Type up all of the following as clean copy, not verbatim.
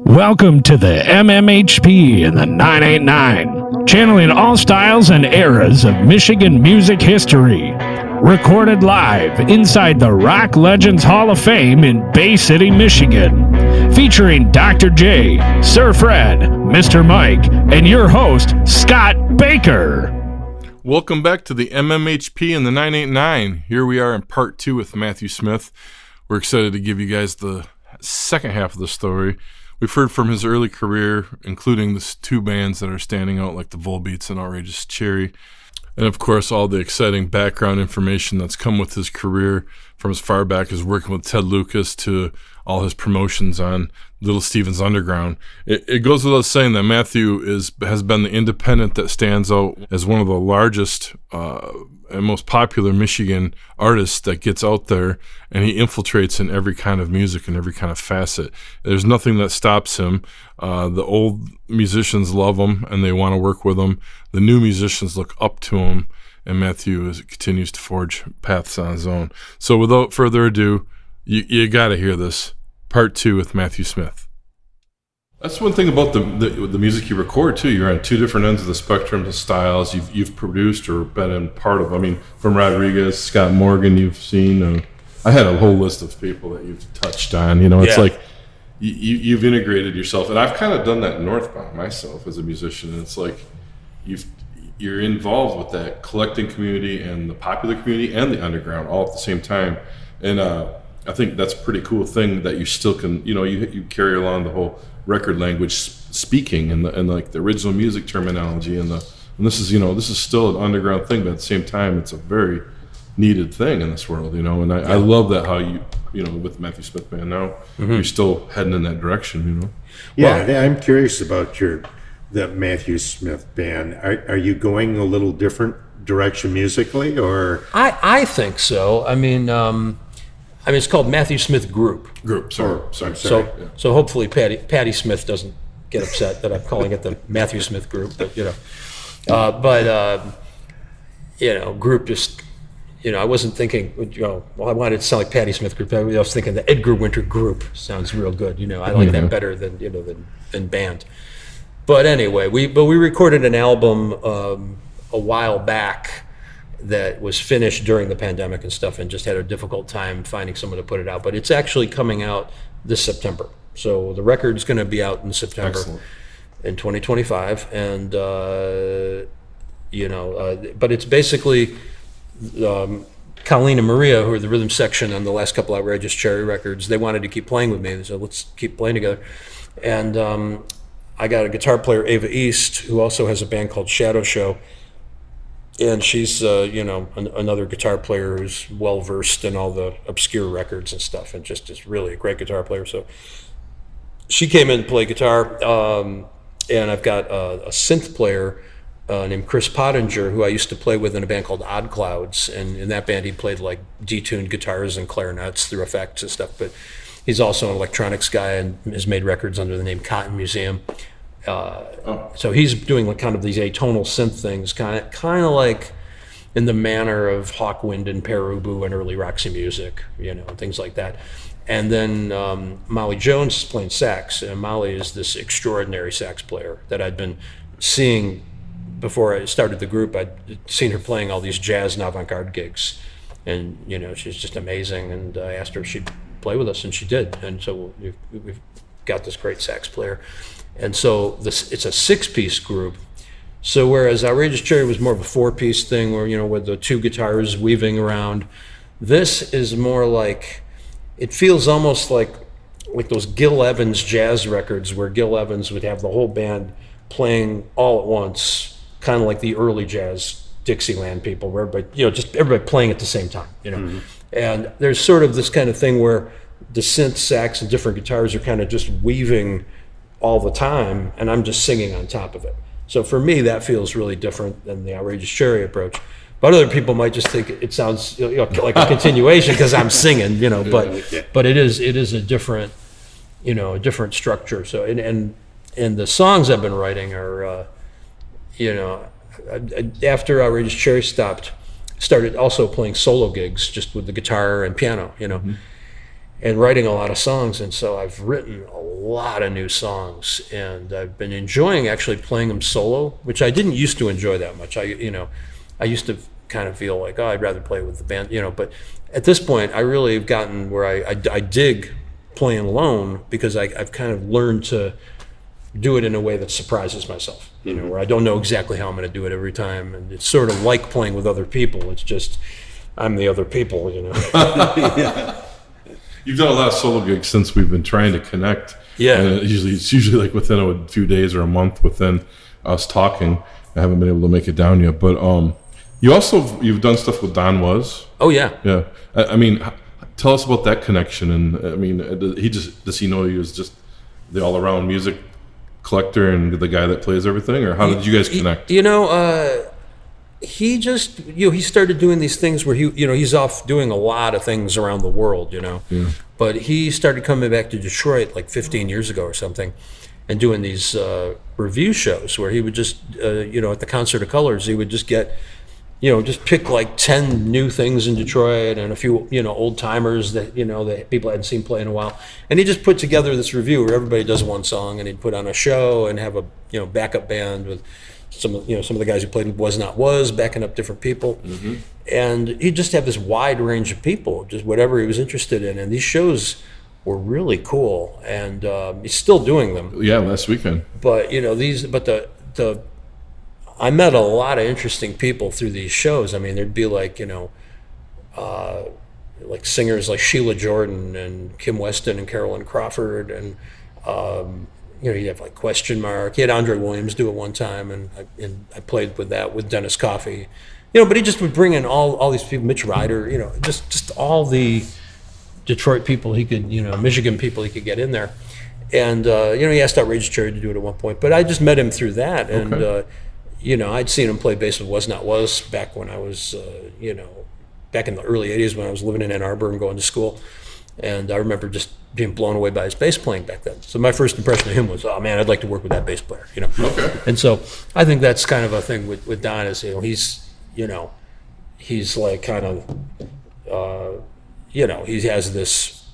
Welcome to the MMHP in the 989, channeling all styles and eras of Michigan music history. Recorded live inside the Rock Legends Hall of Fame in Bay City, Michigan. Featuring Dr. J, Sir Fred, Mr. Mike, and your host, Scott Baker. Welcome back to the MMHP in the 989. Here we are in part 2 with Matthew Smith. We're excited to give you guys the second half of the story. We've heard from his early career, including the two bands that are standing out like the Volebeats and Outrageous Cherry. And of course, all the exciting background information that's come with his career from as far back as working with Ted Lucas to all his promotions on Little Steven's Underground. It goes without saying that Matthew has been the independent that stands out as one of the largest and most popular Michigan artists that gets out there, and he infiltrates in every kind of music and every kind of facet. There's nothing that stops him. The old musicians love him and they want to work with him. The new musicians look up to him, and Matthew continues to forge paths on his own. So without further ado, you got to hear this. Part 2 with Matthew Smith. That's one thing about the music you record too. You're on two different ends of the spectrum of styles. You've produced or been in part of. I mean, from Rodriguez, Scott Morgan, you've seen. I had a whole list of people that you've touched on. You know, it's like you've integrated yourself, and I've kind of done that northbound myself as a musician. And it's like you're involved with that collecting community and the popular community and the underground all at the same time. And I think that's a pretty cool thing that you still can, you carry along the whole record language speaking and like the original music terminology and this is still an underground thing, but at the same time, it's a very needed thing in this world, and I love that how you with Matthew Smith Band now, you're still heading in that direction, Yeah, well, I'm curious about the Matthew Smith Band. Are you going a little different direction musically, or? I think so. I mean, it's called Matthew Smith Group. Sorry. So hopefully Patty Smith doesn't get upset that I'm calling it the Matthew Smith Group. But group just, I wasn't thinking, I wanted to sound like Patty Smith Group. I was thinking the Edgar Winter Group sounds real good. I like that better than band. But anyway, we recorded an album a while back that was finished during the pandemic and stuff, and just had a difficult time finding someone to put it out. But it's actually coming out this September. So the record's going to be out in September. Excellent. In 2025. And, but it's basically Colleen and Maria, who are the rhythm section on the last couple Outrageous Cherry records, they wanted to keep playing with me. They said, let's keep playing together. And I got a guitar player, Ava East, who also has a band called Shadow Show. And she's, another guitar player who's well-versed in all the obscure records and stuff, and just is really a great guitar player. So she came in to play guitar, and I've got a synth player named Chris Pottinger, who I used to play with in a band called Odd Clouds. And in that band, he played like detuned guitars and clarinets through effects and stuff. But he's also an electronics guy and has made records under the name Cotton Museum. So he's doing like kind of these atonal synth things, kind of like in the manner of Hawkwind and Perubu and early Roxy Music, things like that. And then Molly Jones is playing sax, and Molly is this extraordinary sax player that I'd been seeing before I started the group. I'd seen her playing all these jazz and avant-garde gigs, and she's just amazing. And I asked her if she'd play with us, and she did. And so we've got this great sax player. And so it's a 6-piece group. So whereas Outrageous Cherry was more of a 4-piece thing where, with the two guitars weaving around, this is more like, it feels almost like those Gil Evans jazz records where Gil Evans would have the whole band playing all at once, kind of like the early jazz Dixieland people, where everybody, just everybody playing at the same time, Mm-hmm. And there's sort of this kind of thing where the synth, sax, and different guitars are kind of just weaving all the time, and I'm just singing on top of it. So for me, that feels really different than the Outrageous Cherry approach. But other people might just think it sounds like a continuation because I'm singing, But it is a different, a different structure. So and the songs I've been writing are, after Outrageous Cherry started also playing solo gigs just with the guitar and piano, Mm-hmm. and writing a lot of songs. And so I've written a lot of new songs, and I've been enjoying actually playing them solo, which I didn't used to enjoy that much. I used to kind of feel like, oh, I'd rather play with the band, but at this point I really have gotten where I dig playing alone, because I've kind of learned to do it in a way that surprises myself, where I don't know exactly how I'm going to do it every time. And it's sort of like playing with other people. It's just, I'm the other people, Yeah. You've done a lot of solo gigs since we've been trying to connect. Yeah. And it's usually like within a few days or a month within us talking. I haven't been able to make it down yet, but you've done stuff with Don Was. Oh yeah. Yeah. I mean, tell us about that connection. And I mean, does he know you as just the all around music collector and the guy that plays everything, or how did you guys connect? He just, he started doing these things where he's off doing a lot of things around the world, Yeah. But he started coming back to Detroit like 15 years ago or something, and doing these review shows where he would just, at the Concert of Colors, he would just get, just pick like 10 new things in Detroit and a few, old timers that, that people hadn't seen play in a while. And he just put together this review where everybody does one song, and he'd put on a show and have a, backup band with some of the guys who played with Was Not Was, backing up different people. Mm-hmm. And he'd just have this wide range of people, just whatever he was interested in. And these shows were really cool. And he's still doing them. Yeah, last weekend. But, I met a lot of interesting people through these shows. I mean, there'd be like, like singers like Sheila Jordan and Kim Weston and Carolyn Crawford, and you'd have like Question Mark. He had Andre Williams do it one time, and I played with that with Dennis Coffey. But he just would bring in all these people, Mitch Ryder, just all the Detroit people he could, Michigan people he could get in there. And he asked Outrageous Cherry to do it at one point, but I just met him through that. And Okay. I'd seen him play bass with Was Not Was back when I was, back in the early 80s when I was living in Ann Arbor and going to school. And I remember just being blown away by his bass playing back then. So my first impression of him was, oh man, I'd like to work with that bass player, Okay. And so I think that's kind of a thing with Don is, he's like kind of, he has this,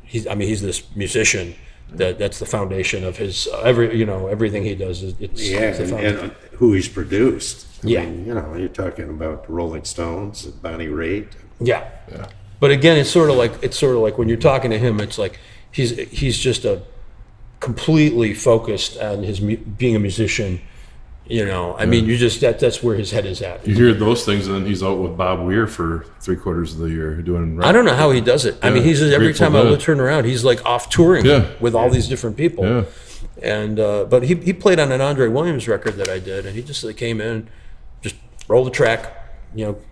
he's this musician that's the foundation of his, everything he does is, it's the foundation. And who he's produced. I Yeah. mean, you're talking about the Rolling Stones, Bonnie Raitt. Yeah. Yeah. But again, it's sort of like when you're talking to him, it's like he's just a completely focused on his being a musician. I mean, you just that's where his head is at. You hear those things, and then he's out with Bob Weir for 3/4 of the year doing. I don't know how he does it. I mean, he's just, every Grateful time I Dead. would turn around, he's like off touring with all these different people. Yeah. And but he played on an Andre Williams record that I did, and he just came in, just rolled the track,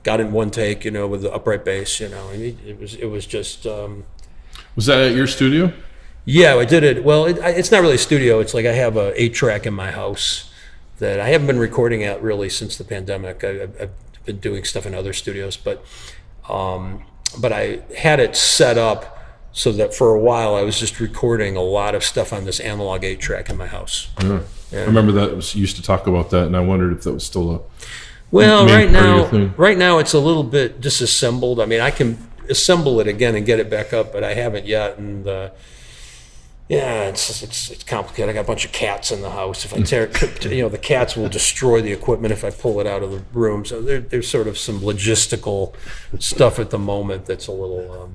got in one take, with the upright bass, and it was just. Was that at your studio? Yeah, I did it. Well, it's not really a studio. It's like I have a 8-track in my house that I haven't been recording at really since the pandemic. I've been doing stuff in other studios, but I had it set up so that for a while I was just recording a lot of stuff on this analog 8-track in my house. Yeah. I remember that used to talk about that, and I wondered if that was still a. Well, main part of your thing. right now it's a little bit disassembled. I mean, I can assemble it again and get it back up, but I haven't yet. And it's complicated. I got a bunch of cats in the house. If I tear, the cats will destroy the equipment if I pull it out of the room. So there's sort of some logistical stuff at the moment that's a little.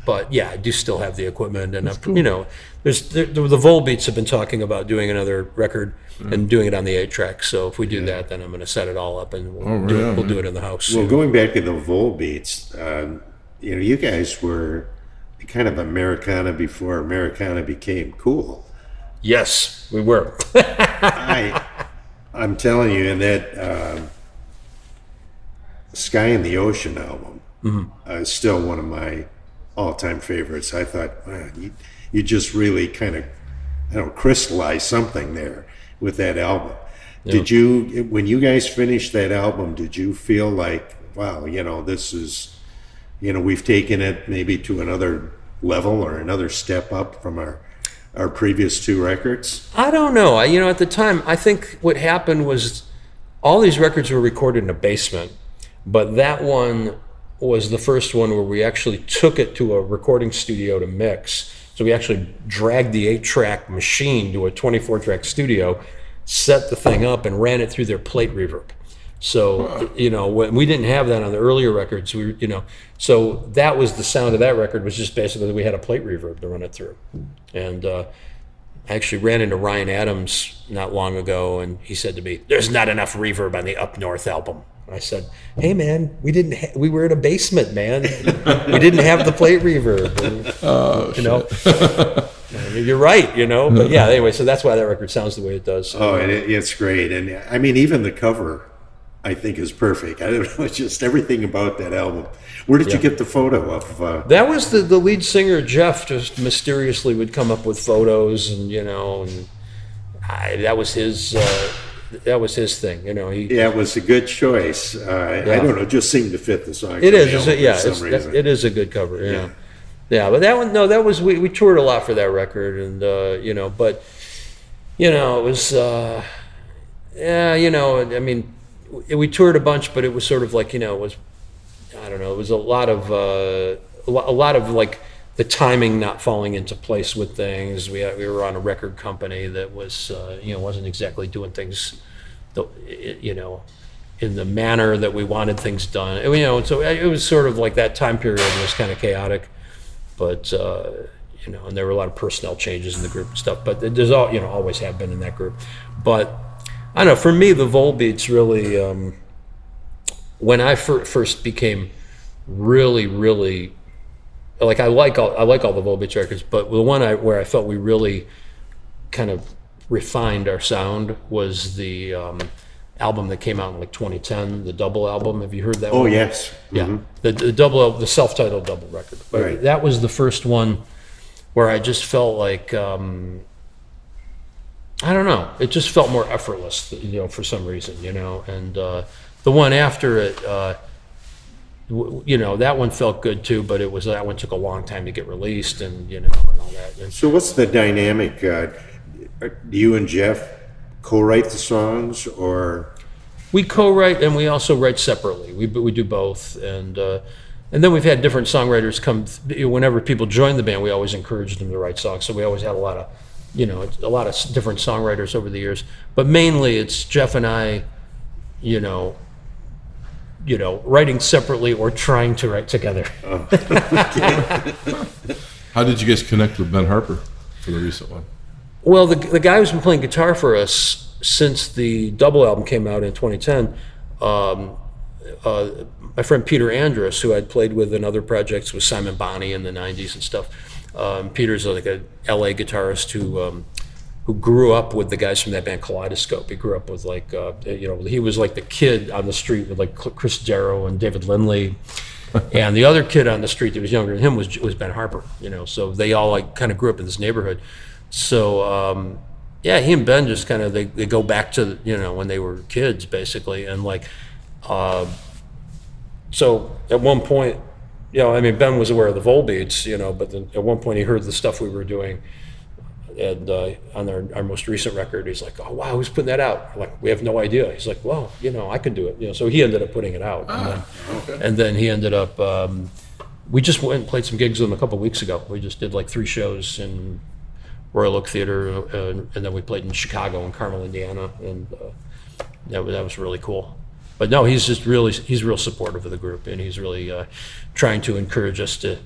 But yeah, I do still have the equipment, and there's the Volebeats have been talking about doing another record and doing it on the 8-track. So if we do that, then I'm going to set it all up, and we'll do it in the house. Well, going back to the Volebeats, you guys were kind of Americana before Americana became cool. Yes, we were. I'm telling you, in that Sky and the Ocean album is still one of my all-time favorites. I thought, man, you just really kind of, crystallized something there with that album. Yeah. Did you, when you guys finished that album, did you feel like, wow, this is, we've taken it maybe to another level or another step up from our previous 2 records? I don't know. At the time, I think what happened was all these records were recorded in a basement, but that one was the first one where we actually took it to a recording studio to mix. So we actually dragged the 8-track machine to a 24-track studio, set the thing up, and ran it through their plate reverb. So, when we didn't have that on the earlier records, so that was the sound of that record, was just basically we had a plate reverb to run it through. And I actually ran into Ryan Adams not long ago, and he said to me, "There's not enough reverb on the Up North album." I said, "Hey man, we were in a basement, man. We didn't have the plate reverb." And, you're right, But yeah, anyway, so that's why that record sounds the way it does. Oh, and it's great. And I mean, even the cover, I think, is perfect. I don't know, it's just everything about that album. Where did you get the photo of? That was the lead singer, Jeff, just mysteriously would come up with photos, and that was his. That was his thing, it was a good choice. I don't know, just seemed to fit the song. It is, it is a good cover. Yeah. But that one, that was we toured a lot for that record, and but it was, I mean, we toured a bunch, but it was sort of like it was, I don't know, it was a lot of like the timing not falling into place with things. We were on a record company that was wasn't exactly doing things, in the manner that we wanted things done. So it was sort of like that time period was kind of chaotic, but and there were a lot of personnel changes in the group and stuff. But there's always have been in that group. But I don't know. For me, the Volebeats really, when I first became really, really. Like I like all the Volebeats records, but the one where I felt we really kind of refined our sound was the album that came out in like 2010, the double album. Have you heard that one? Oh, yes. Yeah, Mm-hmm. the self-titled double record. But right. That was the first one where I just felt like I don't know, it just felt more effortless, for some reason, and the one after it. That one felt good too, but that one took a long time to get released, and and all that. And so what's the dynamic? Do you and Jeff co-write the songs, or? We co-write, and we also write separately. We do both, and then we've had different songwriters come. Whenever people join the band, we always encourage them to write songs. So we always had a lot of different songwriters over the years. But mainly, it's Jeff and I, writing separately or trying to write together. Oh, okay. How did you guys connect with Ben Harper for the recent one? Well, the guy who's been playing guitar for us since the double album came out in 2010, my friend Peter Andrus, who I'd played with in other projects with Simon Bonney in the 90s and stuff. Peter's like a LA guitarist who grew up with the guys from that band Kaleidoscope. He grew up with he was like the kid on the street with like Chris Darrow and David Lindley. And the other kid on the street that was younger than him was Ben Harper, so they all like kind of grew up in this neighborhood. So, he and Ben just kind of, they go back to, when they were kids basically. And so at one point, Ben was aware of the Volebeats, but then at one point he heard the stuff we were doing. And on our most recent record, he's like, "Oh wow, who's putting that out?" We're like, we have no idea. He's like, "Well, I could do it." So he ended up putting it out, and then he ended up. We just went and played some gigs with him a couple of weeks ago. We just did like 3 shows in Royal Oak Theater, and then we played in Chicago and Carmel, Indiana, and that was really cool. But no, he's real supportive of the group, and he's really trying to encourage us to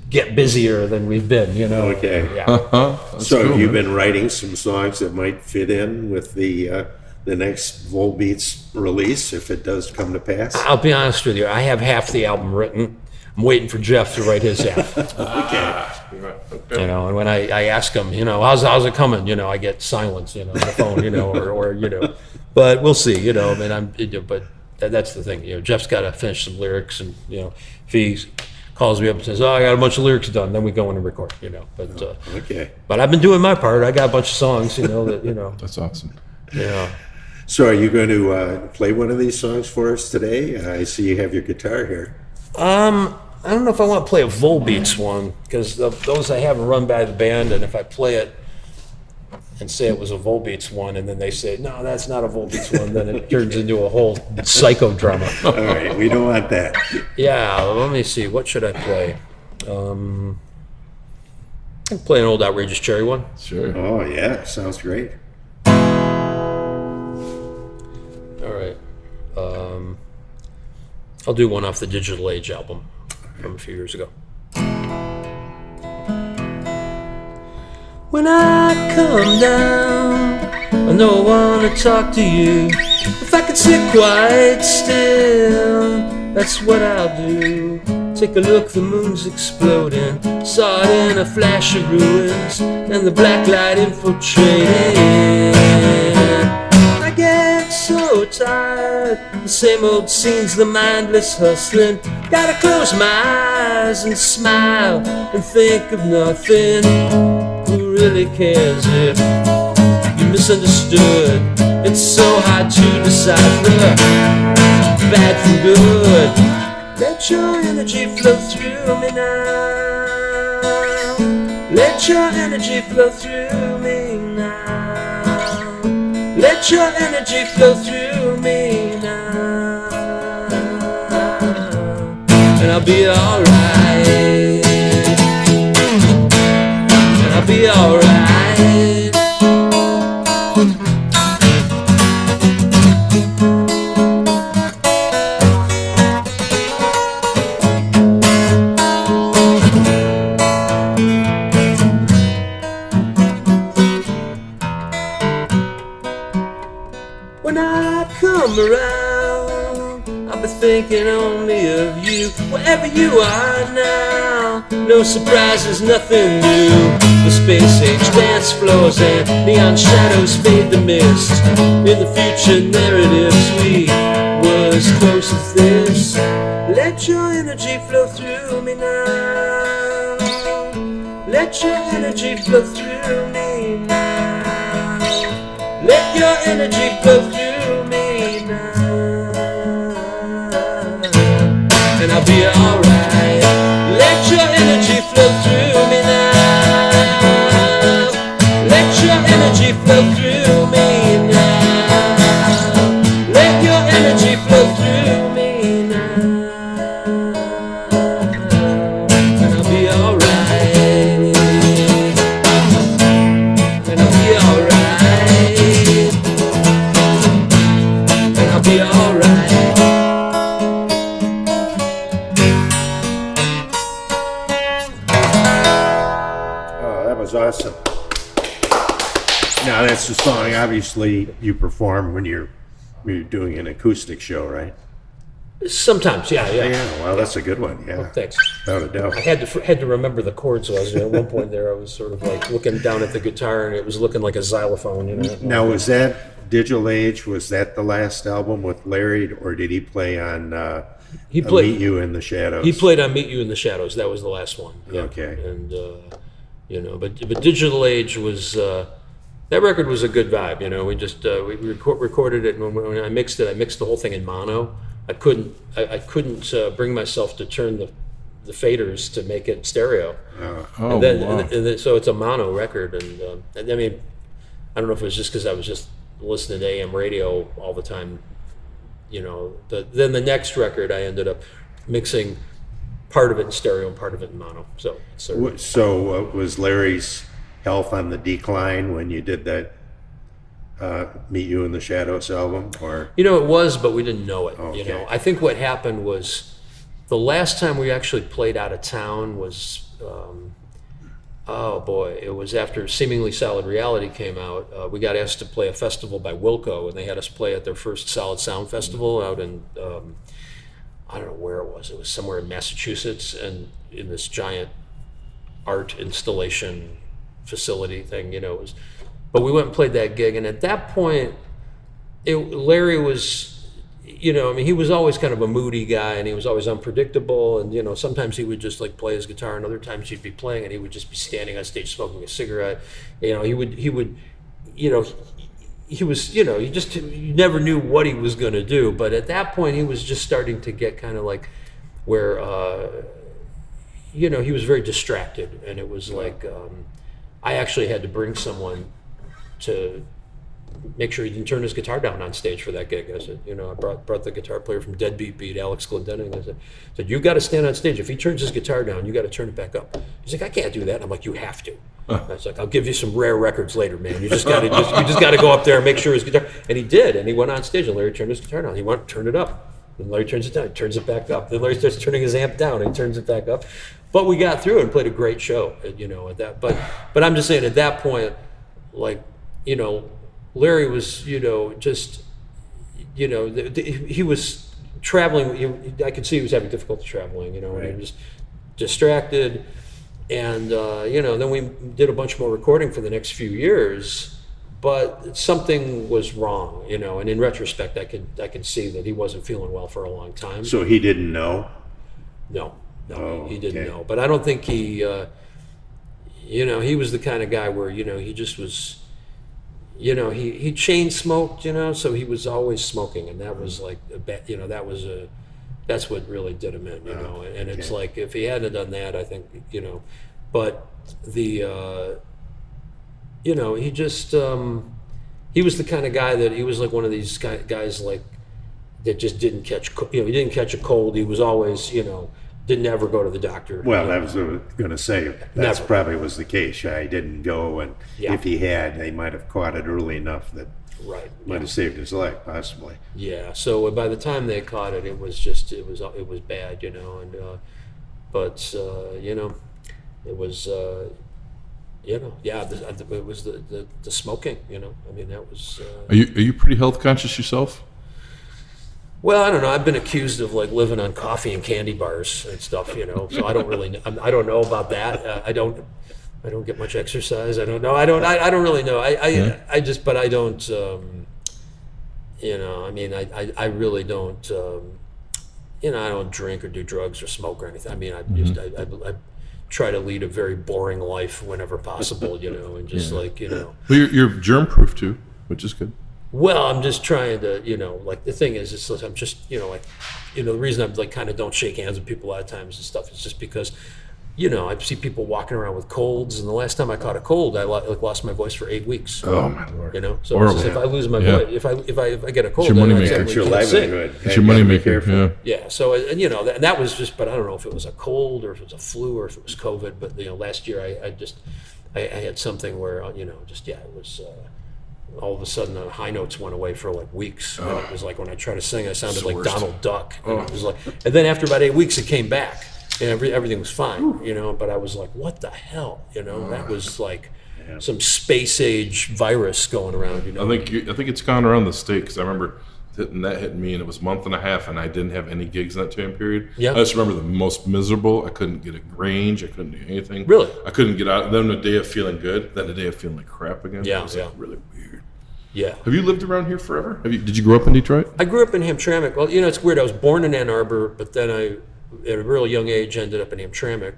get busier than we've been, Okay. Yeah. So have you been writing some songs that might fit in with the next Volebeats release, if it does come to pass? I'll be honest with you. I have half the album written. I'm waiting for Jeff to write his half. Okay. And when I ask him, how's it coming? I get silence, on the phone, or but we'll see, but that's the thing, Jeff's got to finish some lyrics, and if he calls me up and says, "Oh, I got a bunch of lyrics done," then we go in and record, but Okay. But I've been doing my part. I got a bunch of songs, that That's awesome. Yeah. So are you going to play one of these songs for us today? I see you have your guitar here. I don't know if I want to play a Volebeats one, because those I haven't run by the band, and if I play it, and say it was a Volebeats one, and then they say, no, that's not a Volebeats one, then it turns into a whole psychodrama. All right, we don't want that. Yeah, let me see. What should I play? I can play an old Outrageous Cherry one. Sure. Oh, yeah, sounds great. All right. I'll do one off the Digital Age album from a few years ago. When I come down, I know I want to talk to you. If I could sit quite still, that's what I'll do. Take a look, the moon's exploding. Saw it in a flash of ruins, and the black light infiltrating. I get so tired, the same old scenes, the mindless hustling. Gotta close my eyes and smile and think of nothing. Who really cares if you misunderstood? It's so hard to decipher bad from good. Let your energy flow through me now. Let your energy flow through me now. Let your energy flow through me now. And I'll be alright. And I'll be alright. When I come around, I'll be thinking only of you. Wherever you are now, no surprises, nothing new. The space age dance floors and neon shadows fade to mist. In the future narratives, we were as close as this. Let your energy flow through me now. Let your energy flow through me now. Let your energy flow through me now. And I'll be alright. Let your energy flow through me now. Let your energy flow through me now. Let your energy flow through me now. And I'll be alright. And I'll be alright. Be alright. Oh, that was awesome. Now that's the song. Obviously, you perform when you're doing an acoustic show, right? Sometimes, yeah. Yeah. Well, that's a good one. Yeah. Thanks. Without a doubt. I had to remember the chords. So at one point there, I was sort of like looking down at the guitar, and it was looking like a xylophone. You know. Now, was that Digital Age? Was that the last album with Larry, or did he play on Meet You in the Shadows? He played on Meet You in the Shadows. That was the last one. Yeah. Okay. And but Digital Age was that record was a good vibe. You know, we just we recorded it, and when I mixed it, I mixed the whole thing in mono. I couldn't bring myself to turn the faders to make it stereo. Oh, and then, wow. and then so it's a mono record, and I mean, I don't know if it was just because I was just listening to AM radio all the time, you know. Then the next record, I ended up mixing part of it in stereo and part of it in mono. So was Larry's health on the decline when you did that Meet You in the Shadows album, or? You know, it was, but we didn't know it. Okay. You know, I think what happened was the last time we actually played out of town was, oh boy, it was after Seemingly Solid Reality came out. We got asked to play a festival by Wilco, and they had us play at their first Solid Sound Festival out in, I don't know where it was. It was somewhere in Massachusetts, and in this giant art installation facility thing, you know. It was, but we went and played that gig, and at that point, Larry was, you know, I mean, he was always kind of a moody guy, and he was always unpredictable, and, you know, sometimes he would just like play his guitar, and other times he'd be playing, and he would just be standing on stage smoking a cigarette. You know, he would, you know, he was, you know, you never knew what he was going to do, but at that point, he was just starting to get kind of like where, you know, he was very distracted, and it was like, I actually had to bring someone to make sure he didn't turn his guitar down on stage for that gig. I said, I brought the guitar player from Deadbeat Beat, Alex Glendenning. I said, you got to stand on stage. If he turns his guitar down, you got to turn it back up. He's like, I can't do that. I'm like, you have to. I was like, I'll give you some rare records later, man. You just got to go up there and make sure his guitar. And he did, and he went on stage, and Larry turned his guitar down. He turned it up. Then Larry turns it down. He turns it back up. Then Larry starts turning his amp down, and he turns it back up. But we got through and played a great show, at that. But I'm just saying, at that point, like, Larry was, he was traveling. I could see he was having difficulty traveling, and he was distracted. And, then we did a bunch more recording for the next few years, but something was wrong, and in retrospect, I could see that he wasn't feeling well for a long time. So he didn't know? No, Oh, he didn't okay. know. But I don't think he was the kind of guy where, he just was, he chain smoked, so he was always smoking, and that was like a bad, that's what really did him in, and it's okay. like, if he hadn't done that, I think, but the, he just, he was the kind of guy that he was like one of these guys like that just didn't catch, he didn't catch a cold. He was always, didn't ever go to the doctor. Well, I was going to say, that's Never. probably was the case. He didn't go, and Yeah. if he had, they might have caught it early enough that Right. might have saved his life, possibly. Yeah. So by the time they caught it, it was bad, and but it was it was the smoking, I mean, that was. Are you pretty health conscious yourself? Well, I don't know. I've been accused of like living on coffee and candy bars and stuff, So I don't really. I don't know about that. I don't get much exercise. I don't know. I don't really know. I just, but I don't. I mean, I really don't. I don't drink or do drugs or smoke or anything. I mean, I try to lead a very boring life whenever possible, and just like, Well, you're germ proof too, which is good. Well, I'm just trying to, like the thing is, it's like, I'm just, the reason I'm like kind of don't shake hands with people a lot of times and stuff is just because, I see people walking around with colds, and the last time I caught a cold, I lost my voice for 8 weeks. Oh my lord! So Horrible. it's just, if I lose my Yeah. voice, if I get a cold, your then I moneymaker. suddenly It's your can't sing. livelihood. It's your You gotta be moneymaker. careful. Yeah. Yeah. So and that was just, but I don't know if it was a cold or if it was a flu or if it was COVID. But last year I had something where it was. All of a sudden, the high notes went away for like weeks. And it was like when I tried to sing, I sounded the like worst. Donald Duck. And it was like, and then after about 8 weeks, it came back, and everything was fine. But I was like, what the hell? That was like some space age virus going around. I think it's gone around the state because I remember hitting me, and it was a month and a half, and I didn't have any gigs in that time period. Yeah. I just remember the most miserable. I couldn't get a range. I couldn't do anything. Really? I couldn't get out. Then the day of feeling good. Then the day of feeling like crap again. Yeah, It was yeah. like really weird. Yeah. Have you lived around here forever? Did you grow up in Detroit? I grew up in Hamtramck. Well, it's weird. I was born in Ann Arbor, but then I, at a real young age, ended up in Hamtramck.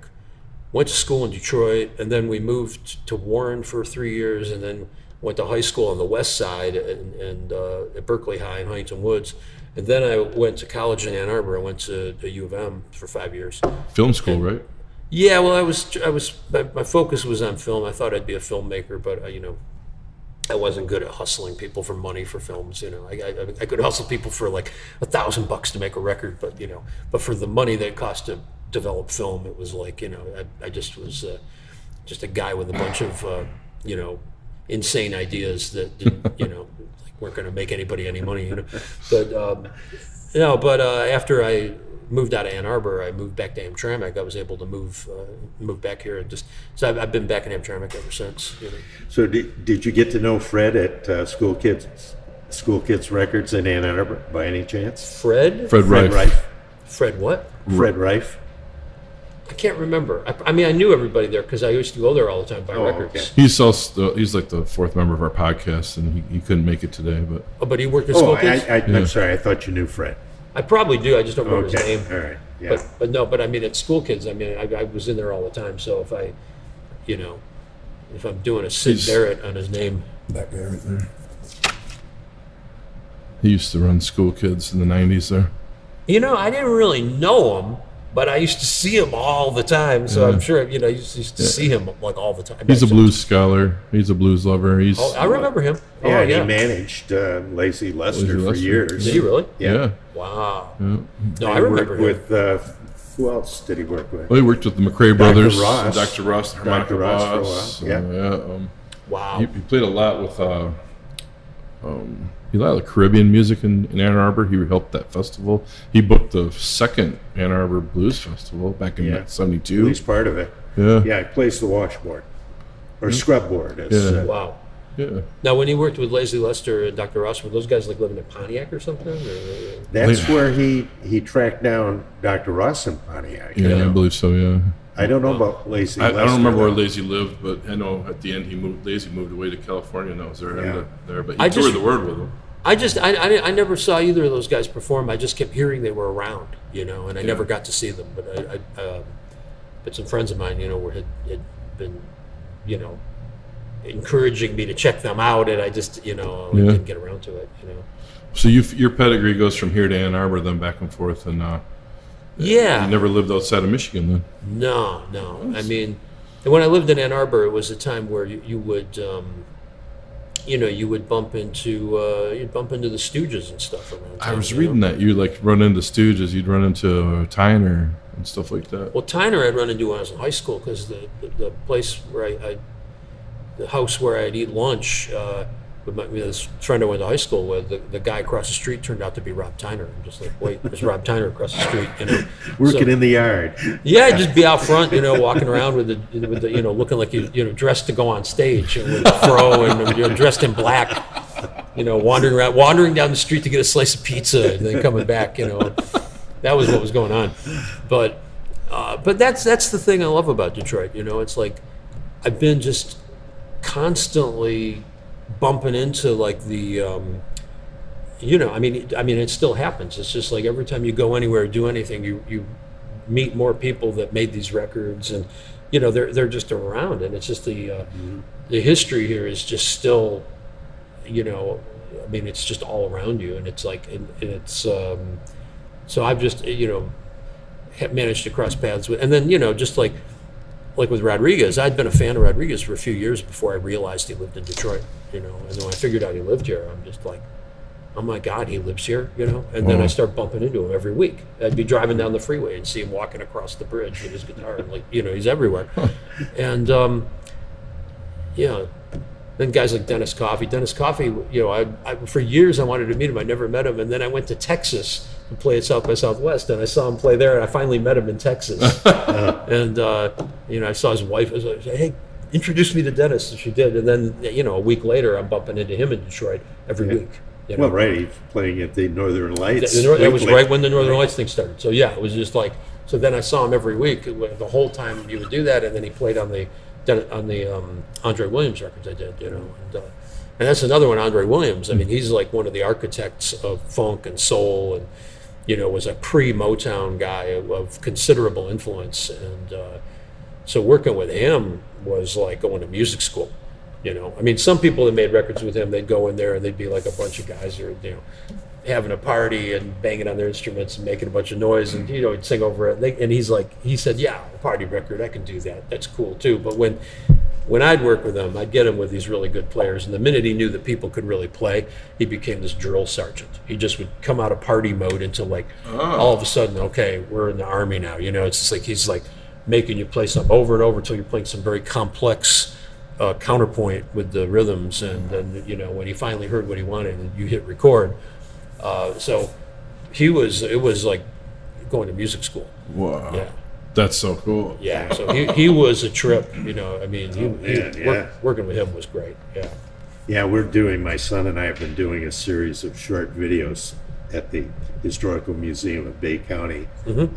Went to school in Detroit, and then we moved to Warren for 3 years, and then went to high school on the west side and at Berkeley High in Huntington Woods. And then I went to college in Ann Arbor. I went to the U of M for 5 years. Film school, right? Yeah, well, I was my focus was on film. I thought I'd be a filmmaker, but I wasn't good at hustling people for money for films. I could hustle people for like $1,000 to make a record, but for the money that it cost to develop film, it was like I just was just a guy with a bunch of insane ideas that didn't, like weren't going to make anybody any money. But after I moved out of Ann Arbor, I moved back to Hamtramck. I was able to move back here, and so I've been back in Hamtramck ever since. So did you get to know Fred at School Kids Records in Ann Arbor by any chance? Fred Reif. Fred what? Fred Reif. I can't remember. I mean, I knew everybody there because I used to go there all the time to buy Oh, records. okay. He's like the fourth member of our podcast, and he couldn't make it today. But Oh, but he worked at Oh, School Kids? I'm sorry. I thought you knew Fred. I probably do. I just don't remember Okay. his name. All right. Yeah. But I mean, at School Kids, I mean, I was in there all the time. So if if I'm doing a Sid He's- Barrett on his name, back there, right there. He used to run School Kids in the '90s. There. I didn't really know him, But I used to see him all the time, so I'm sure, you know, I used to see him like all the time. He's a blues scholar. He's a blues lover. He's. Oh, I remember him. Yeah, Oh, yeah. he managed Lazy Lester for Lester. years. Did he really? Yeah. Wow. Yeah. No, I He remember worked him. with, who else did he work with? Well, he worked with the McRae brothers, Ross. Dr. Ross, the harmonica Dr. Ross for a boss. while, yeah. Wow. He played a lot with he did a lot of Caribbean music in Ann Arbor. He helped that festival. He booked the second Ann Arbor Blues Festival back in At '72. least part of it. Yeah. Yeah, he plays the washboard. Or scrub board. As, Yeah. Wow. Yeah. Now, when he worked with Lazy Lester and Dr. Ross, were those guys like living in Pontiac or something? Or? That's where he tracked down Dr. Ross in Pontiac. Yeah, I believe so. Yeah. I don't know about Lazy I Lester. don't remember where though. Lazy lived, but I know at the end Lazy moved away to California, and that was their end there. But he I toured just- the world with him. I never saw either of those guys perform. I just kept hearing they were around, you know, and I never got to see them. But some friends of mine, you know, had been, you know, encouraging me to check them out, and I just, you know, didn't get around to it, you know. So your pedigree goes from here to Ann Arbor, then back and forth, and Yeah. you never lived outside of Michigan, then. No. I mean, and when I lived in Ann Arbor, it was a time where you would, you know, you would bump into the Stooges and stuff around town. I was you reading know? that you like run into Stooges, you'd run into Tyner and stuff like that. Well, Tyner I'd run into when I was in high school because the place where the house where I'd eat lunch with this friend I went to high school with, the guy across the street turned out to be Rob Tyner. I'm just like, wait, there's Rob Tyner across the street, you know. Working in the yard. Yeah, I'd just be out front, you know, walking around with the you know, looking like you know, dressed to go on stage and with a fro and, you know, dressed in black, you know, wandering down the street to get a slice of pizza and then coming back, you know. That was what was going on. But that's the thing I love about Detroit, you know. It's like I've been just constantly bumping into like the you know, I mean it still happens. It's just like every time you go anywhere or do anything, you meet more people that made these records, and you know, they're just around, and it's just the history here is just still, you know, I mean, it's just all around you, and it's like it's so I've just, you know, managed to cross paths with, and then, you know, just like with Rodriguez, I'd been a fan of Rodriguez for a few years before I realized he lived in Detroit, you know. And then when I figured out he lived here, I'm just like, oh my God, he lives here, you know. And then I start bumping into him every week. I'd be driving down the freeway and see him walking across the bridge with his guitar, and like, you know, he's everywhere. And yeah, then guys like Dennis Coffey, you know, I for years I wanted to meet him. I never met him, and then I went to Texas to play at South by Southwest, and I saw him play there, and I finally met him in Texas. And you know, I saw his wife. I was like, hey, introduce me to Dennis, and she did. And then, you know, a week later, I'm bumping into him in Detroit every week. You know? Well, right, he's playing at the Northern Lights. That was right when the Northern Lights thing started. So yeah, it was just like, so then I saw him every week the whole time he would do that, and then he played on the Andre Williams records I did, you know. And that's another one, Andre Williams. I mean, he's like one of the architects of funk and soul, and, you know, was a pre-Motown guy of considerable influence. And so working with him was like going to music school, you know. I mean, some people that made records with him, they'd go in there and they'd be like a bunch of guys who are, you know, having a party and banging on their instruments and making a bunch of noise, and, you know, he'd sing over it. And he said, yeah, a party record, I can do that. That's cool too. But when I'd work with him, I'd get him with these really good players. And the minute he knew that people could really play, he became this drill sergeant. He just would come out of party mode into like, all of a sudden, okay, we're in the Army now. You know, it's just like he's like making you play something over and over until you're playing some very complex counterpoint with the rhythms. And then, you know, when he finally heard what he wanted, and you hit record. So it was like going to music school. Wow. Yeah. That's so cool. Yeah, so he was a trip, you know. I mean, yeah. working with him was great. Yeah. Yeah, my son and I have been doing a series of short videos at the Historical Museum of Bay County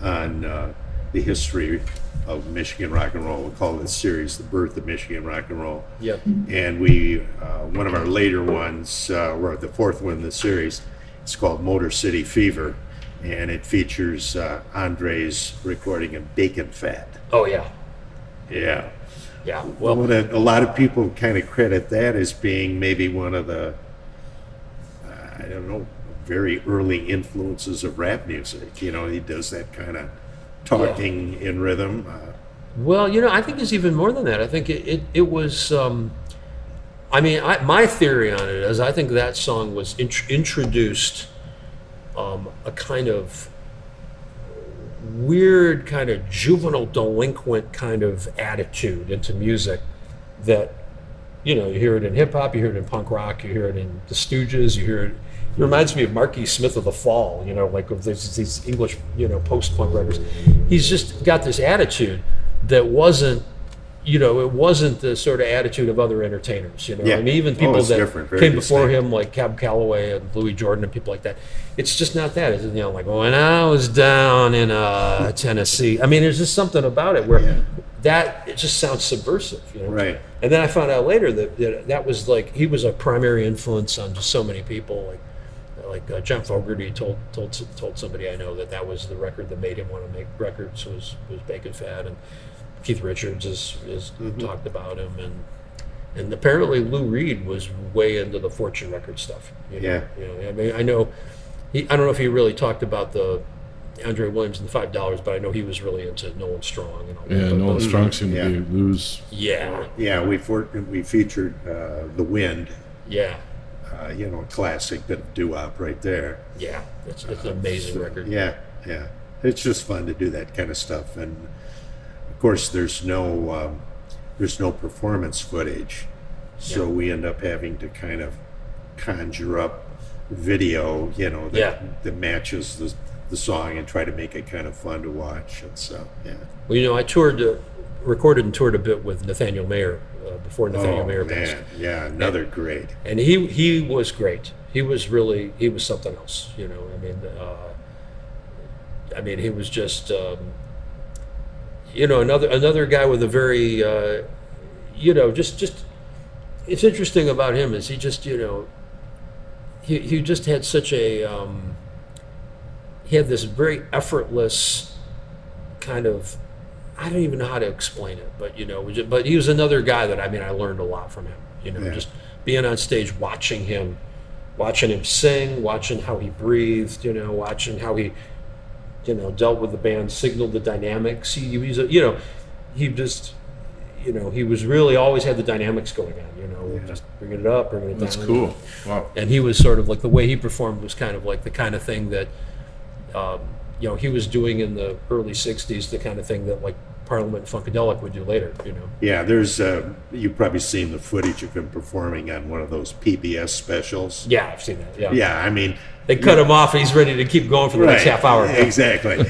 on the history of Michigan rock and roll. We call this series The Birth of Michigan Rock and Roll. Yep. And we, one of our later ones, we're the fourth one in the series, it's called Motor City Fever. And it features Andre's recording of Bacon Fat. Oh yeah. Yeah. Yeah. Well, A lot of people kind of credit that as being maybe one of the, I don't know, very early influences of rap music. You know, he does that kind of talking in rhythm. Well, I think it's even more than that. I think it was. My theory on it is I think that song was introduced a kind of weird, kind of juvenile delinquent kind of attitude into music that, you hear it in hip hop, you hear it in punk rock, you hear it in the Stooges, you hear it. It reminds me of Marquis Smith of the Fall, like of these English, post-punk records. He's just got this attitude that wasn't, it wasn't the sort of attitude of other entertainers, Yeah. even people that very came before distinct. him, like Cab Calloway and Louis Jordan and people like that. It's just not that. It's, like, when I was down in Tennessee. There's just something about it where that, it just sounds subversive, Right. And then I found out later that was like, he was a primary influence on just so many people, like John Fogerty told somebody I know that was the record that made him want to make records was Bacon Fat, and Keith Richards is talked about him, and apparently Lou Reed was way into the Fortune record stuff. I know I don't know if he really talked about the Andre Williams and the $5, but I know he was really into Nolan Strong and all that. Yeah, Nolan Strong seemed to be Lou's. Yeah. Yeah, we featured The Wind, Yeah. a classic bit of doo-wop right there. Yeah. It's an amazing record. Yeah. It's just fun to do that kind of stuff, and of course there's no performance footage, so we end up having to kind of conjure up video, that matches the song and try to make it kind of fun to watch. And so, Well, I recorded and toured a bit with Nathaniel Mayer before Nathaniel Mayer passed. Yeah, another great. And he was great. He was something else. He was just another guy with a very just it's interesting about him is he just he just had such a he had this very effortless kind of, I don't even know how to explain it, but but he was another guy that I learned a lot from him. Just being on stage, watching him sing, watching how he breathed, watching how he dealt with the band, signaled the dynamics. He was he was really always had the dynamics going on. Just bringing it up, bringing it down. That's cool. Wow. And he was sort of like the way he performed was kind of like the kind of thing that he was doing in the early '60s, the kind of thing that like Parliament and Funkadelic would do later. Yeah, there's you've probably seen the footage of him performing on one of those PBS specials. Yeah, I've seen that. Yeah, they cut him off. He's ready to keep going for the next half hour. Exactly.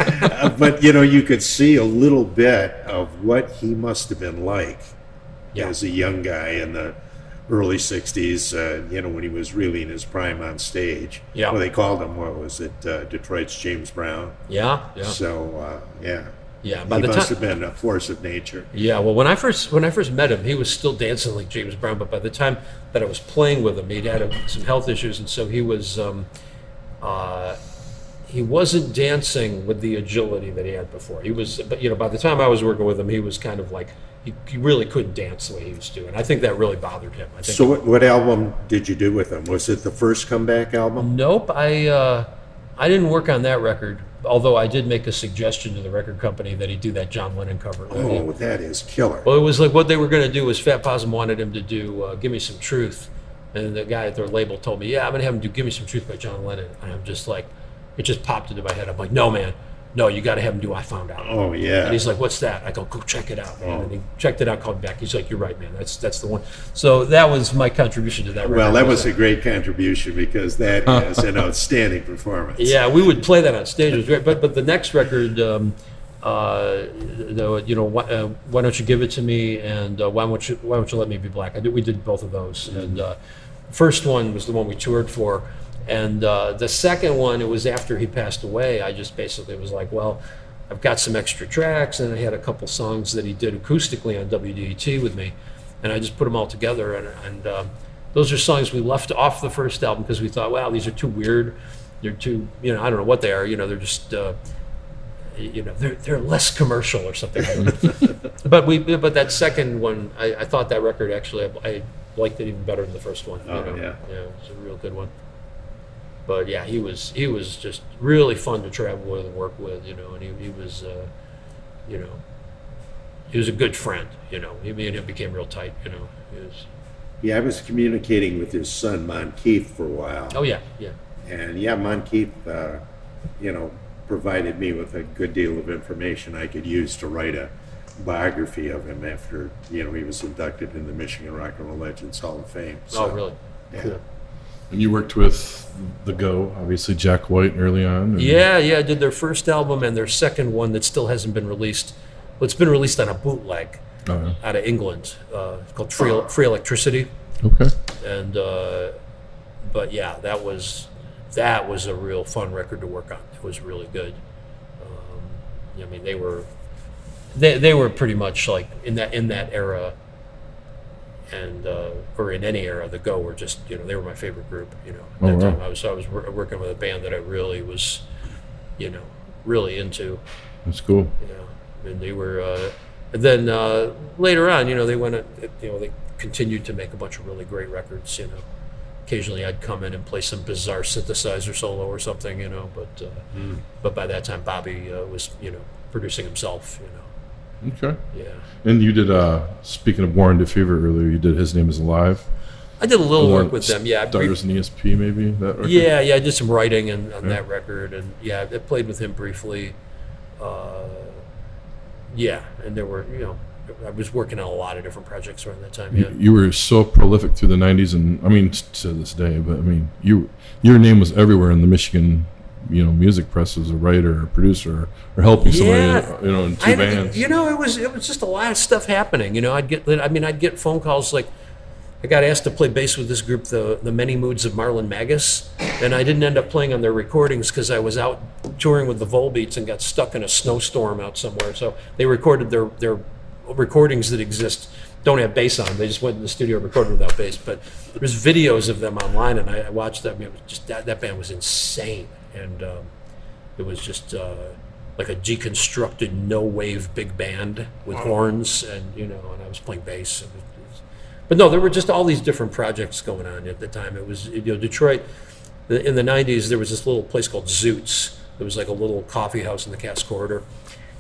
But you could see a little bit of what he must have been like as a young guy in the early '60s. When he was really in his prime on stage. Yeah. Well, they called him, what was it? Detroit's James Brown. Yeah. So Yeah. He must have been a force of nature. Yeah. Well, when I first met him, he was still dancing like James Brown. But by the time that I was playing with him, he'd had some health issues, and so he was. He wasn't dancing with the agility that he had before. He was, but by the time I was working with him, he was kind of like he really couldn't dance the way he was doing. I think that really bothered him. So what album did you do with him? Was it the first comeback album? Nope, I didn't work on that record. Although I did make a suggestion to the record company that he do that John Lennon cover. Oh, that is killer. Well, it was like what they were going to do was Fat Possum wanted him to do "Give Me Some Truth," and the guy at their label told me, "Yeah, I'm going to have him do "Give Me Some Truth" by John Lennon," and I'm just like. It just popped into my head. I'm like, no, man. No, you got to have him do I Found Out. Oh, yeah. And he's like, what's that? I go check it out, man. And he checked it out, called me back. He's like, you're right, man. That's the one. So that was my contribution to that record. Well, that was a great contribution because that is an outstanding performance. Yeah, we would play that on stage. It was great. But the next record, Why Don't You Give It to Me and Why Won't You Let Me Be Black. We did both of those. And first one was the one we toured for. And the second one, it was after he passed away. I just basically was like, well, I've got some extra tracks, and I had a couple songs that he did acoustically on WDET with me, and I just put them all together. And those are songs we left off the first album because we thought, wow, these are too weird. They're too, I don't know what they are. They're just, they're less commercial or something. But that second one, I thought that record actually, I liked it even better than the first one. Yeah, it was a real good one. But yeah, he was just really fun to travel with and work with, and he was you know, he was a good friend, you know. Me and him became real tight, you know. Yeah, I was communicating with his son, Monkeith, for a while. Oh, yeah, yeah. And yeah, Monkeith, you know, provided me with a good deal of information I could use to write a biography of him after, you know, he was inducted in the Michigan Rock and Roll Legends Hall of Fame. So, Oh, really? yeah. Cool. And you worked with the Go, obviously Jack White early on. And Yeah, I did their first album and their second one that still hasn't been released. Well, it's been released on a bootleg out of England. It's called Free Electricity. Okay. And but yeah, that was a real fun record to work on. It was really good. I mean, they were pretty much like in that era, and or in any era, the Go were just, you know, they were my favorite group. You know, at that time I was working with a band that I really was, you know, really into. That's cool. You know, and they were. And then later on, you know, they continued to make a bunch of really great records. You know, occasionally I'd come in and play some bizarre synthesizer solo or something. You know, but by that time Bobby was, you know, producing himself. You know. Okay. Yeah. And you did, speaking of Warren DeFever earlier, you did His Name is Alive. I did a little work with them. Yeah. Stars in ESP, maybe, that record? Yeah, I did some writing on that record, and yeah, I played with him briefly. Yeah, and there were, you know, I was working on a lot of different projects around that time. Yeah. You were so prolific through the 90s, and I mean, to this day, but I mean, your name was everywhere in the Michigan, you know, music press as a writer or producer or helping somebody, you know, in two bands. You know, it was just a lot of stuff happening. You know, I'd get phone calls like, I got asked to play bass with this group, the Many Moods of Marlon Magus, and I didn't end up playing on their recordings because I was out touring with the Volebeats and got stuck in a snowstorm out somewhere. So they recorded their recordings that exist don't have bass on. They just went in the studio and recorded without bass. But there's videos of them online, and I watched them. It was just that band was insane, and it was just like a deconstructed no-wave big band with horns, and you know, and I was playing bass. But no, there were just all these different projects going on at the time. It was, you know, Detroit, in the 90s, there was this little place called Zoots. It was like a little coffee house in the Cass Corridor.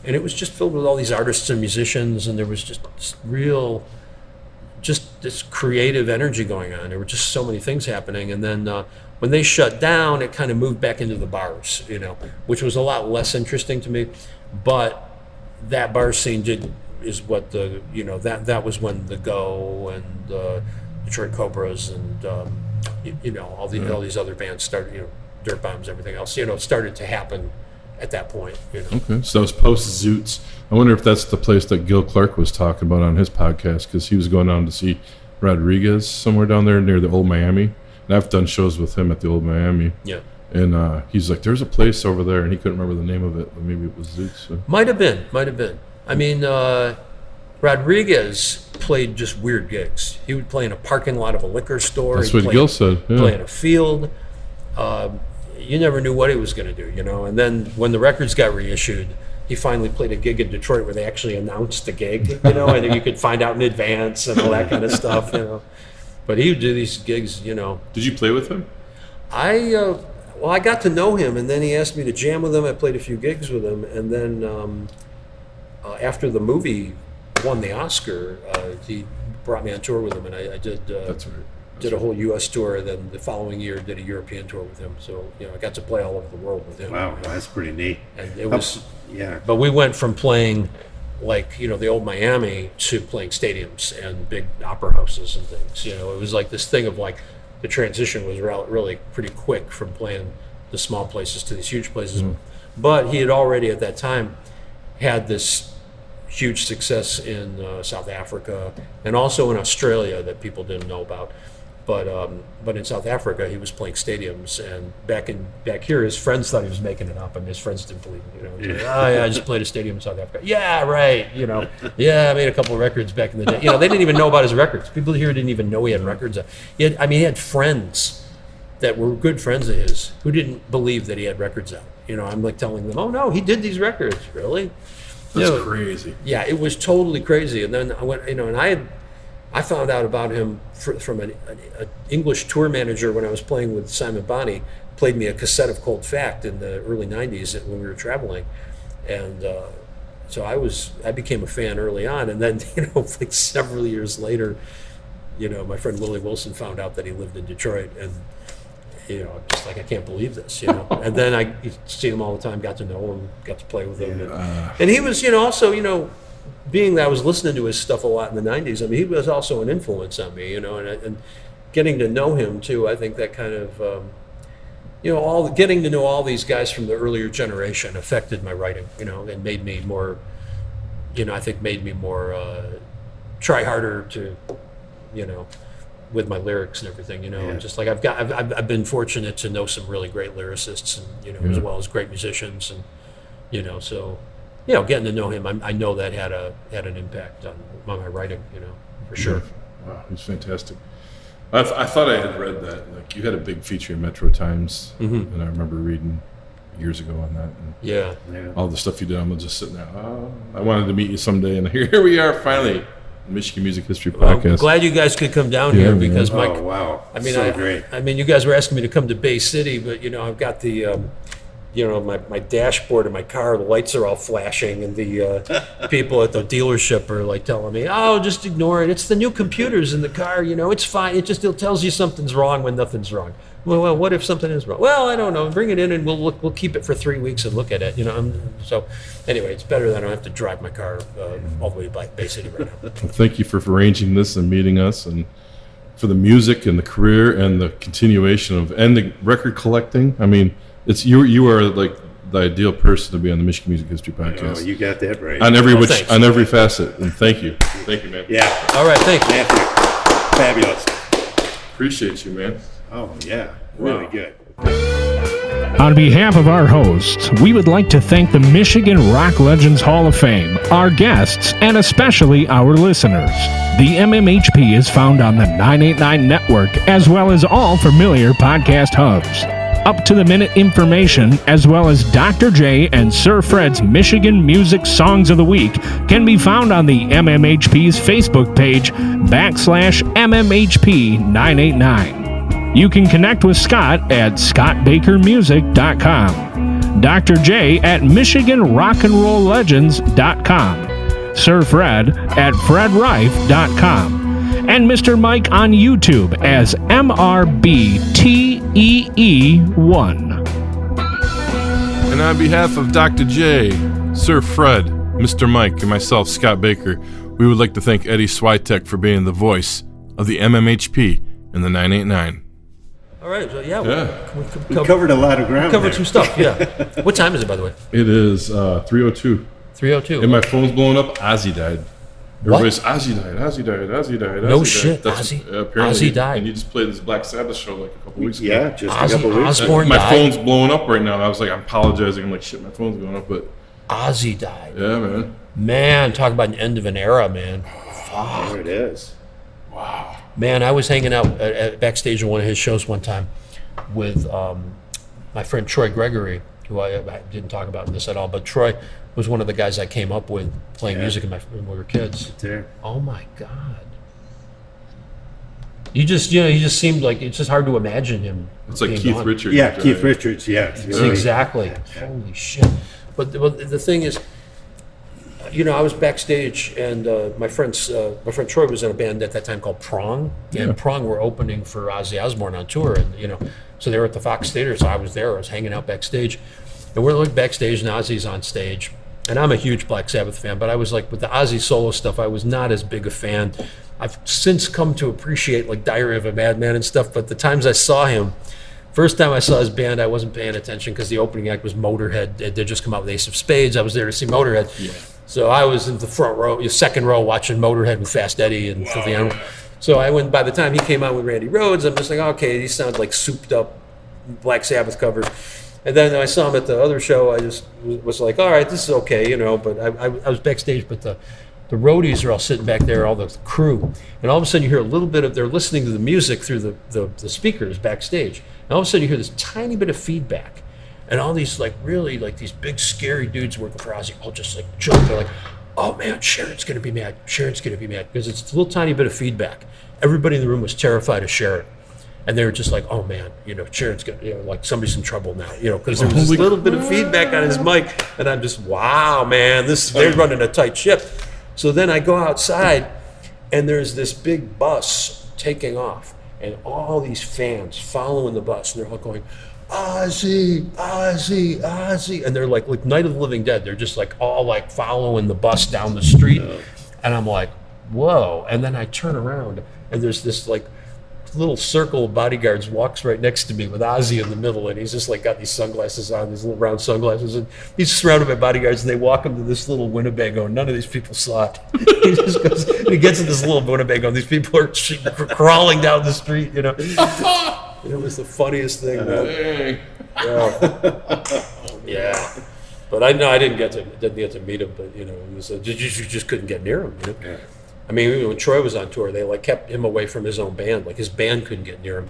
And it was just filled with all these artists and musicians, and there was just this creative energy going on. There were just so many things happening. And then when they shut down, it kind of moved back into the bars, you know, which was a lot less interesting to me. But that bar scene is what the, you know, that was when the Go and Detroit Cobras and you know, all these other bands started, you know, Dirt Bombs, everything else, you know, started to happen at that point, you know. Okay, so that was post Zoots. I wonder if that's the place that Gil Clark was talking about on his podcast, because he was going down to see Rodriguez somewhere down there near the Old Miami, and I've done shows with him at the Old Miami. Yeah. And he's like, there's a place over there, and he couldn't remember the name of it, but maybe it was Zoots. So. Might have been. I mean, Rodriguez played just weird gigs. He would play in a parking lot of a liquor store. That's what Gil said. Yeah. Play in a field. You never knew what he was going to do, you know. And then when the records got reissued, he finally played a gig in Detroit where they actually announced the gig, you know, and you could find out in advance and all that kind of stuff, you know. But he would do these gigs, you know. Did you play with him? Well, I got to know him, and then he asked me to jam with him. I played a few gigs with him, and then after the movie won the Oscar, he brought me on tour with him, and I did. That's right. Did a whole U.S. tour, and then the following year did a European tour with him. So, you know, I got to play all over the world with him. Wow, that's pretty neat. And it was, yeah. But we went from playing, like, you know, the Old Miami to playing stadiums and big opera houses and things. You know, it was like this thing of like, the transition was really pretty quick from playing the small places to these huge places. Mm. But he had already at that time had this huge success in South Africa and also in Australia that people didn't know about. But in South Africa, he was playing stadiums, and back here, his friends thought he was making it up, and his friends didn't believe him. You know, like, oh yeah, I just played a stadium in South Africa. Yeah, right. You know, yeah, I made a couple of records back in the day. You know, they didn't even know about his records. People here didn't even know he had records. He had friends that were good friends of his who didn't believe that he had records out. You know, I'm like telling them, oh no, he did these records. Really? That's crazy. Yeah, it was totally crazy. And then I went, you know, and I found out about him from an English tour manager when I was playing with Simon Bonney. Played me a cassette of Cold Fact in the early 90s when we were traveling. And so I became a fan early on, and then like several years later, my friend Willie Wilson found out that he lived in Detroit, and just like, I can't believe this, And then I see him all the time, got to know him, got to play with him, and he was also being that I was listening to his stuff a lot in the 90s. I mean, he was also an influence on me, and getting to know him too. I think that kind of getting to know all these guys from the earlier generation affected my writing, and made me more, I think made me more try harder to, with my lyrics and everything, and just like I've been fortunate to know some really great lyricists, and as well as great musicians, and so getting to know him, I know that had an impact on my writing, for sure. Wow, he's fantastic. I thought I had read that, like, you had a big feature in Metro Times, and I remember reading years ago on that. And yeah. all the stuff you did, I'm just sitting there. Oh, I wanted to meet you someday, and here we are finally, the Michigan Music History Podcast. I'm glad you guys could come down here because oh wow, I mean, so great. I mean, you guys were asking me to come to Bay City, but I've got the. My dashboard of my car, the lights are all flashing, and the people at the dealership are like telling me, "Oh, just ignore it. It's the new computers in the car. It's fine. It tells you something's wrong when nothing's wrong." Well, what if something is wrong? Well, I don't know. Bring it in, and we'll keep it for 3 weeks and look at it. So anyway, it's better that I don't have to drive my car all the way to Bay City right now. Well, thank you for arranging this and meeting us, and for the music and the career and the continuation of and the record collecting. I mean. It's you are like the ideal person to be on the Michigan Music History Podcast. Oh, you got that right. On every facet. And thank you, man. Yeah. All right, thanks. Matthew, fabulous. Appreciate you, man. Oh yeah, really good. On behalf of our hosts, we would like to thank the Michigan Rock Legends Hall of Fame, our guests, and especially our listeners. The MMHP is found on the 989 network, as well as all familiar podcast hubs. Up-to-the-minute information, as well as Dr. J and Sir Fred's Michigan Music Songs of the Week, can be found on the MMHP's Facebook page, /MMHP989. You can connect with Scott at scottbakermusic.com, Dr. J at michiganrockandrolllegends.com, Sir Fred at fredrife.com, and Mr. Mike on YouTube as MRBTEE1. And on behalf of Dr. J, Sir Fred, Mr. Mike, and myself, Scott Baker, we would like to thank Eddie Switek for being the voice of the MMHP in the 989. All right, so We covered a lot of ground. Covered there. some stuff, yeah. What time is it, by the way? It is 3:02. 3:02. And my phone's blowing up. Ozzy died. Everybody's Ozzy died. No Ozzy shit, died. Ozzy? Apparently, Ozzy died. And you just played this Black Sabbath show like a couple weeks ago. Yeah, just a Ozzy couple weeks. Osbourne My died? phone's blowing up right now. I was like, I'm apologizing. I'm like, shit, my phone's going up, but Ozzy died. yeah, man. Man, talk about an end of an era, man. There it is. Man, I was hanging out at backstage at one of his shows one time with my friend Troy Gregory, who I didn't talk about this at all, but Troy was one of the guys I came up with playing music when we were kids. There. Oh my God. He just seemed like, it's just hard to imagine him. It's like being Keith gone. Richards. Yeah, Keith Richards. Yeah. Exactly. Holy shit. But the thing is, I was backstage, and my friend Troy was in a band at that time called Prong, and Prong were opening for Ozzy Osbourne on tour, and so they were at the Fox Theater, so I was there. I was hanging out backstage, and we're like backstage, and Ozzy's on stage, and I'm a huge Black Sabbath fan, but I was like, with the Ozzy solo stuff, I was not as big a fan. I've since come to appreciate like Diary of a Madman and stuff, but the times I saw him, first time I saw his band, I wasn't paying attention because the opening act was Motorhead. They'd just come out with Ace of Spades. I was there to see Motorhead. Yeah. So I was in the front row, second row, watching Motorhead with Fast Eddie and Filthy Animal. So I went, by the time he came out with Randy Rhoads, I'm just like, okay, these sound like souped up Black Sabbath covers. And then I saw him at the other show. I just was like, all right, this is okay, but I was backstage, but the roadies are all sitting back there, all the crew. And all of a sudden you hear a little bit of, they're listening to the music through the speakers backstage. And all of a sudden you hear this tiny bit of feedback. And all these really these big scary dudes working for Ozzy all just jump. They're like, oh man, Sharon's going to be mad. Sharon's going to be mad. Because it's a little tiny bit of feedback. Everybody in the room was terrified of Sharon. And they were just like, oh man, Sharon's got, like somebody's in trouble now, because there was this little bit of feedback on his mic. And I'm just, wow, man, they're running a tight ship. So then I go outside and there's this big bus taking off and all these fans following the bus. And they're all going, Ozzy, Ozzy, Ozzy. And they're like Night of the Living Dead. They're just like all like following the bus down the street. And I'm like, whoa. And then I turn around and there's this like little circle of bodyguards walks right next to me with Ozzy in the middle. And he's just like got these sunglasses on, these little round sunglasses. And he's surrounded by bodyguards and they walk him to this little Winnebago. And none of these people saw it. He just goes, he gets in this little Winnebago and these people are crawling down the street, It was the funniest thing, man. Yeah. But I didn't get to meet him, but it was you just couldn't get near him. Yeah. I mean, when Troy was on tour, they like kept him away from his own band. Like his band couldn't get near him,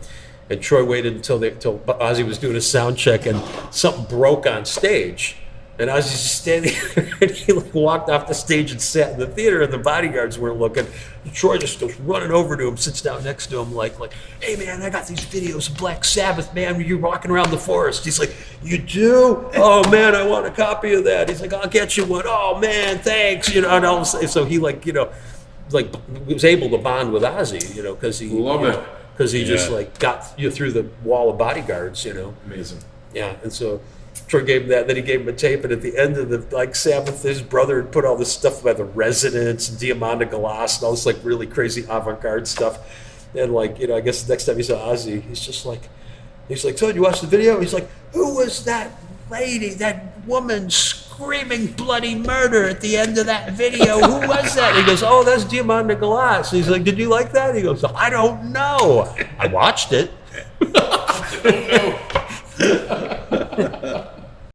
and Troy waited until Ozzy was doing a sound check, and something broke on stage, and Ozzy's just standing there, and he like walked off the stage and sat in the theater, and the bodyguards weren't looking. And Troy just goes running over to him, sits down next to him, like, hey man, I got these videos of Black Sabbath, man. You're walking around the forest. He's like, you do? Oh man, I want a copy of that. He's like, I'll get you one. Oh man, thanks. And all so he like was able to bond with Ozzy, because he because he just like got you through the wall of bodyguards, Amazing. Yeah, and so Troy gave him that. Then he gave him a tape, and at the end of the Sabbath, his brother had put all this stuff about the Residents and Diamanda Galas and all this like really crazy avant-garde stuff. And I guess the next time he saw Ozzy, he's like, so you watched the video? He's like, who was that lady, that woman screaming bloody murder at the end of that video? Who was that? He goes, oh, that's Diamanda Galas. He's like, did you like that? He goes, I don't know. I watched it.